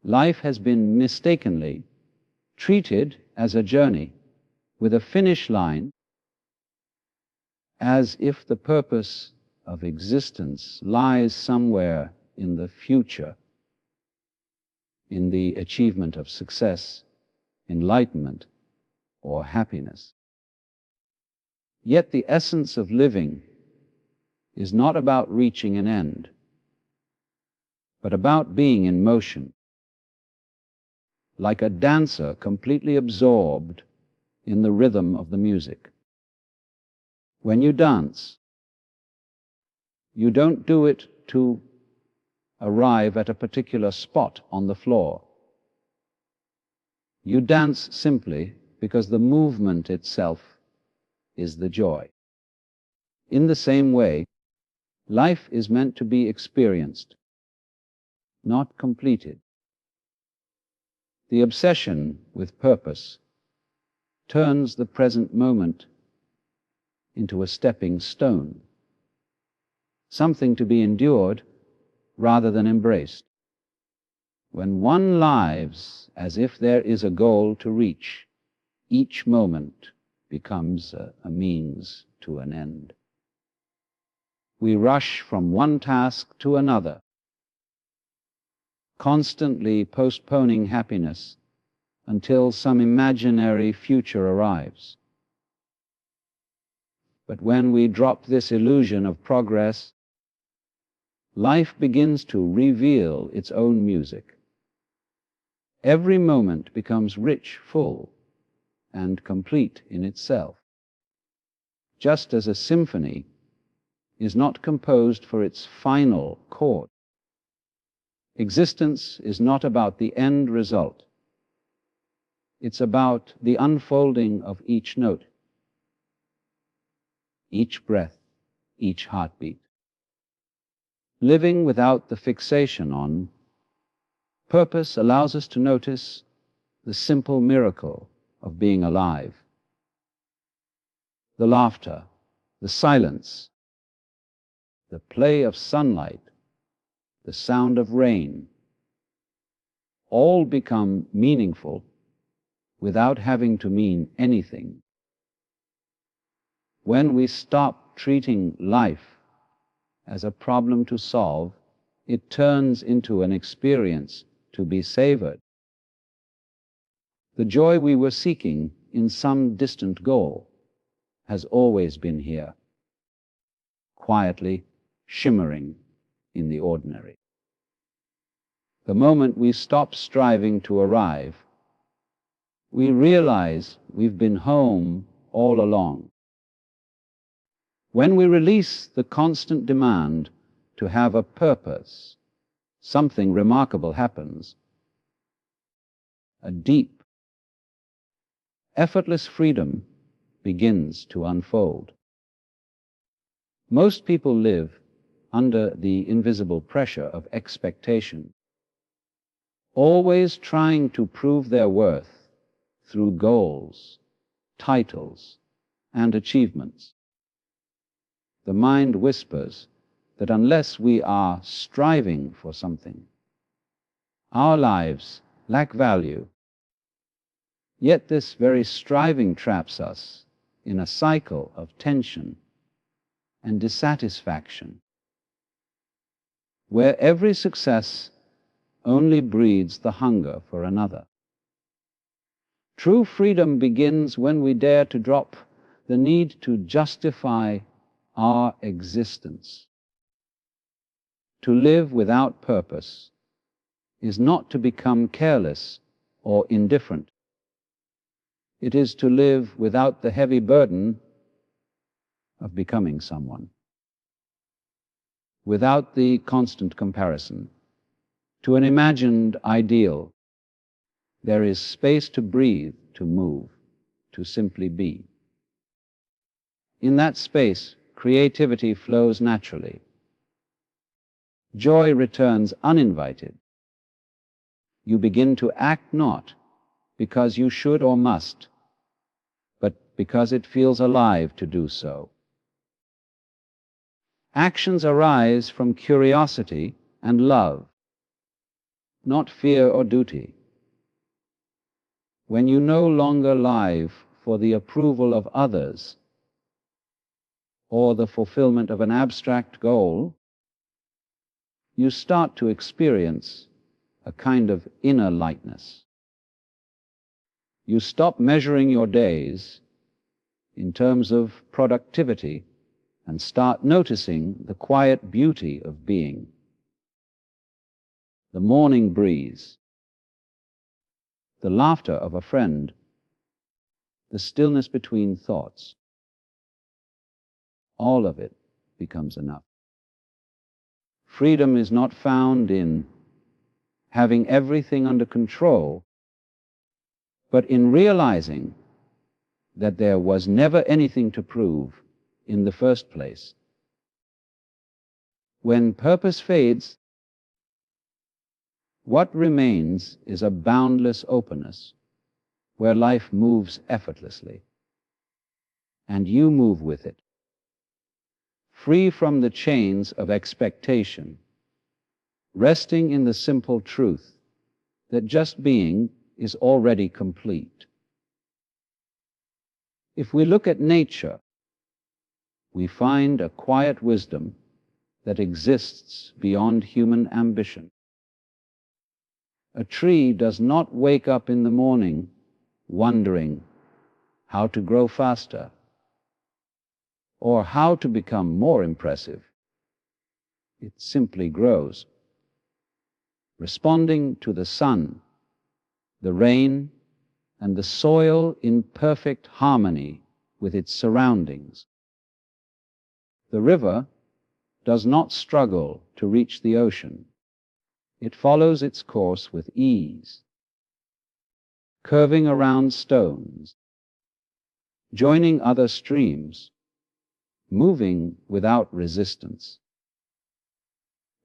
Life has been mistakenly treated as a journey with a finish line, as if the purpose of existence lies somewhere in the future, in the achievement of success, enlightenment, or happiness. Yet the essence of living is not about reaching an end, but about being in motion, like a dancer completely absorbed in the rhythm of the music. When you dance, you don't do it to arrive at a particular spot on the floor. You dance simply because the movement itself is the joy. In the same way, life is meant to be experienced, not completed. The obsession with purpose turns the present moment into a stepping stone, something to be endured rather than embraced. When one lives as if there is a goal to reach, each moment becomes a means to an end. We rush from one task to another, constantly postponing happiness until some imaginary future arrives. But when we drop this illusion of progress, life begins to reveal its own music. Every moment becomes rich, full, and complete in itself, just as a symphony is not composed for its final chord. Existence is not about the end result. It's about the unfolding of each note, each breath, each heartbeat. Living without the fixation on purpose allows us to notice the simple miracle of being alive. The laughter, the silence, the play of sunlight, the sound of rain, all become meaningful without having to mean anything. When we stop treating life as a problem to solve, it turns into an experience to be savored. The joy we were seeking in some distant goal has always been here, quietly shimmering in the ordinary. The moment we stop striving to arrive, we realize we've been home all along. When we release the constant demand to have a purpose, something remarkable happens. A deep, effortless freedom begins to unfold. Most people live under the invisible pressure of expectation, always trying to prove their worth through goals, titles, and achievements. The mind whispers that unless we are striving for something, our lives lack value. Yet this very striving traps us in a cycle of tension and dissatisfaction, where every success only breeds the hunger for another. True freedom begins when we dare to drop the need to justify our existence. To live without purpose is not to become careless or indifferent. It is to live without the heavy burden of becoming someone, without the constant comparison to an imagined ideal. There is space to breathe, to move, to simply be. In that space, creativity flows naturally. Joy returns uninvited. You begin to act not because you should or must, but because it feels alive to do so. Actions arise from curiosity and love. not fear or duty. When you no longer live for the approval of others or the fulfillment of an abstract goal, you start to experience a kind of inner lightness. You stop measuring your days in terms of productivity and start noticing the quiet beauty of being. The morning breeze, the laughter of a friend, the stillness between thoughts. All of it becomes enough. Freedom is not found in having everything under control, but in realizing that there was never anything to prove in the first place. When purpose fades, what remains is a boundless openness where life moves effortlessly, and you move with it, free from the chains of expectation, resting in the simple truth that just being is already complete. If we look at nature, we find a quiet wisdom that exists beyond human ambition. A tree does not wake up in the morning wondering how to grow faster or how to become more impressive. It simply grows, responding to the sun, the rain, and the soil in perfect harmony with its surroundings. The river does not struggle to reach the ocean. It follows its course with ease, curving around stones, joining other streams, moving without resistance.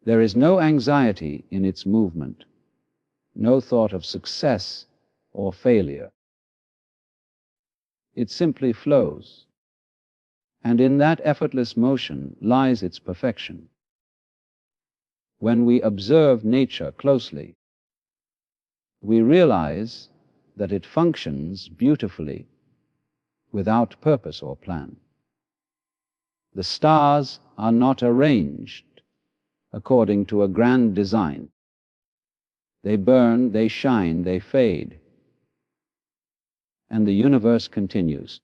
There is no anxiety in its movement, no thought of success or failure. It simply flows, and in that effortless motion lies its perfection. When we observe nature closely, we realize that it functions beautifully without purpose or plan. The stars are not arranged according to a grand design. They burn, they shine, they fade, and the universe continues.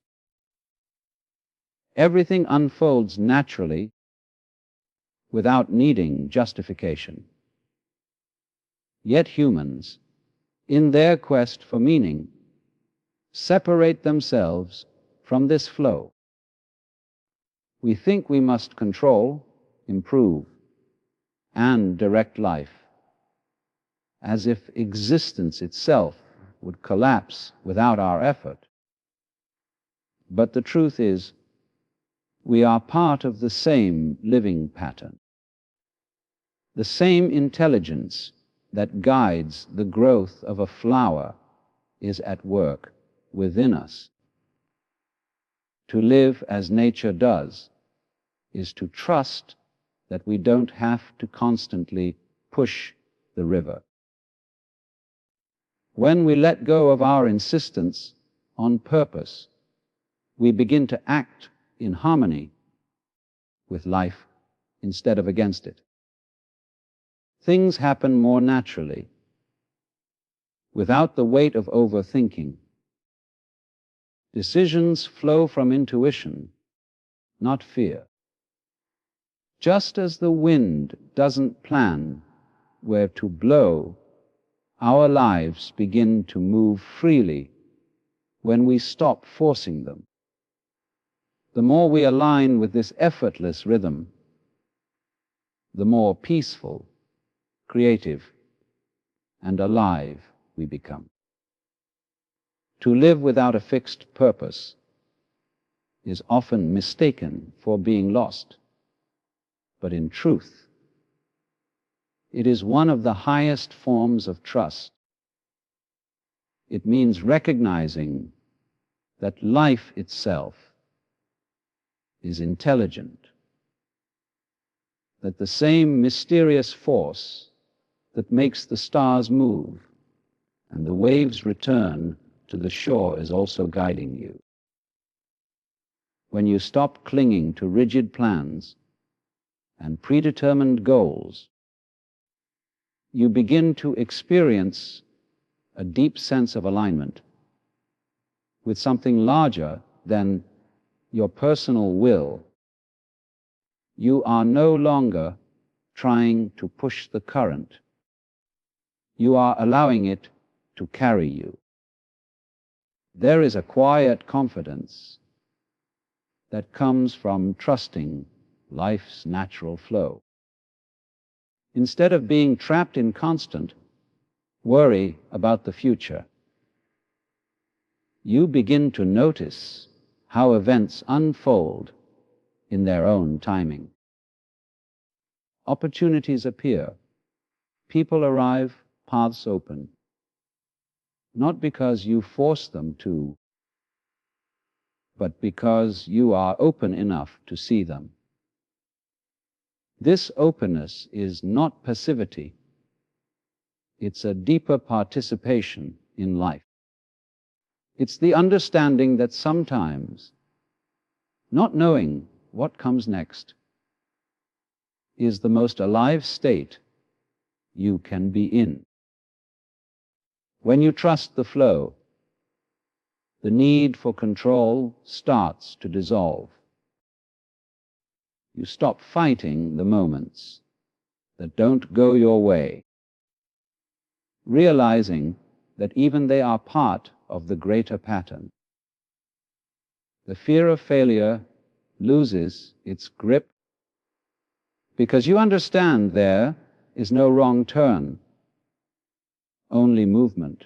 Everything unfolds naturally without needing justification. Yet humans, in their quest for meaning, separate themselves from this flow. We think we must control, improve, and direct life, as if existence itself would collapse without our effort. But the truth is, we are part of the same living pattern. The same intelligence that guides the growth of a flower is at work within us. To live as nature does is to trust that we don't have to constantly push the river. When we let go of our insistence on purpose, we begin to act in harmony with life instead of against it. Things happen more naturally, without the weight of overthinking. Decisions flow from intuition, not fear. Just as the wind doesn't plan where to blow, our lives begin to move freely when we stop forcing them. The more we align with this effortless rhythm, the more peaceful, creative, and alive we become. To live without a fixed purpose is often mistaken for being lost, but in truth, it is one of the highest forms of trust. It means recognizing that life itself is intelligent, that the same mysterious force that makes the stars move and the waves return to the shore is also guiding you. When you stop clinging to rigid plans and predetermined goals, you begin to experience a deep sense of alignment with something larger than your personal will. You are no longer trying to push the current. You are allowing it to carry you. There is a quiet confidence that comes from trusting life's natural flow. Instead of being trapped in constant worry about the future, you begin to notice how events unfold in their own timing. Opportunities appear, people arrive, paths open, not because you force them to, but because you are open enough to see them. This openness is not passivity. It's a deeper participation in life. It's the understanding that sometimes not knowing what comes next is the most alive state you can be in. When you trust the flow, the need for control starts to dissolve. You stop fighting the moments that don't go your way, realizing that even they are part of the greater pattern. The fear of failure loses its grip because you understand there is no wrong turn, only movement.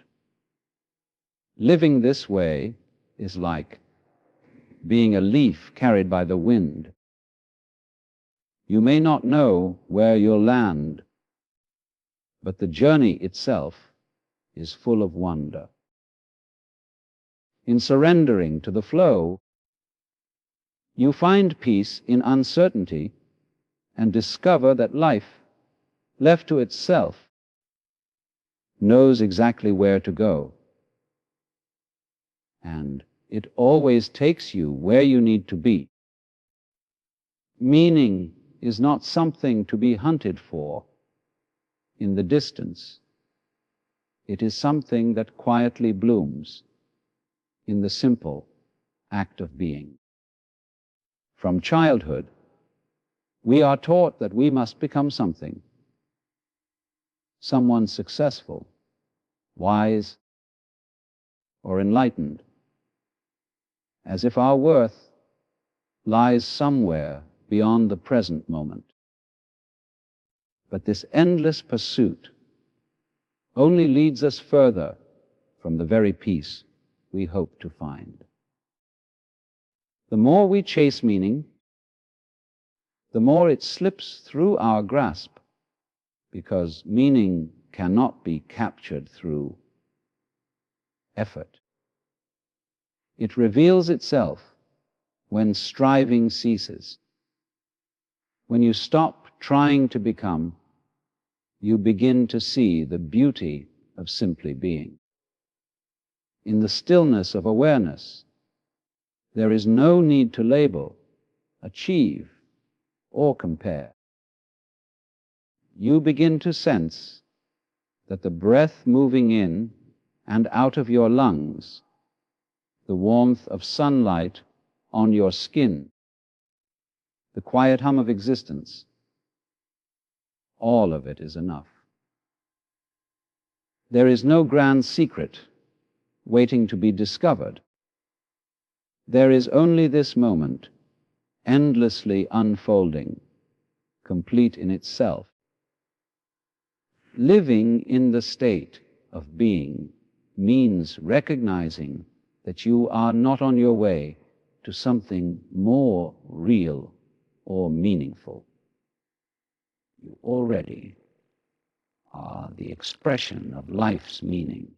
Living this way is like being a leaf carried by the wind. You may not know where you'll land, but the journey itself is full of wonder. In surrendering to the flow, you find peace in uncertainty and discover that life, left to itself, knows exactly where to go. And it always takes you where you need to be. Meaning is not something to be hunted for in the distance. It is something that quietly blooms in the simple act of being. From childhood, we are taught that we must become something, someone successful, wise, or enlightened, as if our worth lies somewhere beyond the present moment. But this endless pursuit only leads us further from the very peace we hope to find. The more we chase meaning, the more it slips through our grasp, because meaning cannot be captured through effort. It reveals itself when striving ceases. When you stop trying to become, you begin to see the beauty of simply being. In the stillness of awareness, there is no need to label, achieve, or compare. You begin to sense that the breath moving in and out of your lungs, the warmth of sunlight on your skin, the quiet hum of existence, all of it is enough. There is no grand secret waiting to be discovered. There is only this moment, endlessly unfolding, complete in itself. Living in the state of being means recognizing that you are not on your way to something more real or meaningful. You already are the expression of life's meaning.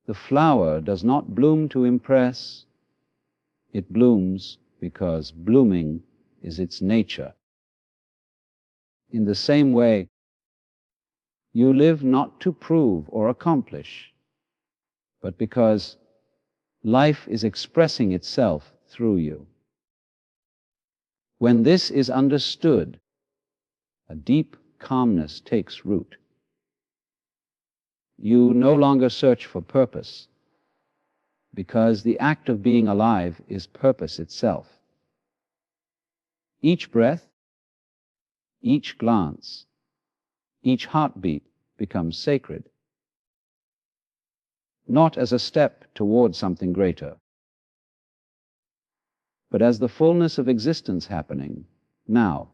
The flower does not bloom to impress. It blooms because blooming is its nature. In the same way, You live not to prove or accomplish, but because life is expressing itself through you. When this is understood, a deep calmness takes root. You no longer search for purpose, because the act of being alive is purpose itself. Each breath, each glance, each heartbeat becomes sacred, not as a step toward something greater, but as the fullness of existence happening now.